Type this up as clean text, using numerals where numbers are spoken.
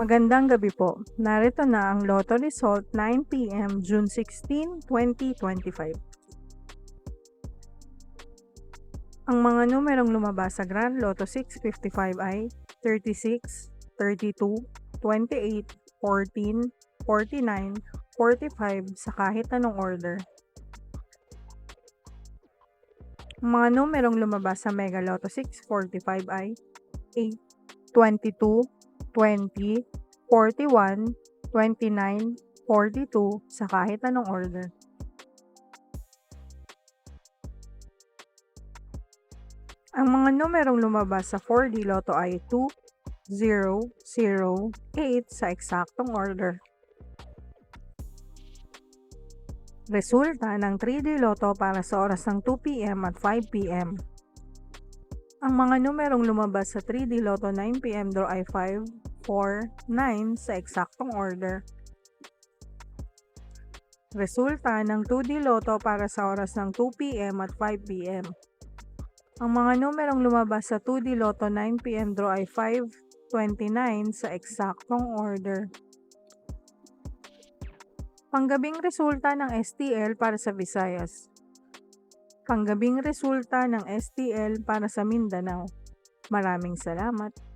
Magandang gabi po. Narito na ang Lotto result 9 p.m. June 16, 2025. Ang mga numerong lumabas sa Grand Lotto 655 ay 36, 32, 28, 14, 49, 45 sa kahit anong order. Ang mga numerong lumabas sa Mega Lotto 645 ay 8, 22, 20, 41, 29, 42 sa kahit anong order. Ang mga numerong lumabas sa 4D Lotto ay 2, 0, 0, 8 sa eksaktong order. Resulta ng 3D Lotto para sa oras ng 2 p.m. at 5 p.m. Ang mga numerong lumabas sa 3D Lotto 9 p.m. draw ay 5, 4, 9 sa eksaktong order. Resulta ng 2D Lotto para sa oras ng 2 p.m. at 5 p.m. Ang mga numerong lumabas sa 2D Lotto 9 p.m. draw ay 5, 29 sa eksaktong order. Panggabing resulta ng STL para sa Visayas. Panggabing resulta ng STL para sa Mindanao. Maraming salamat.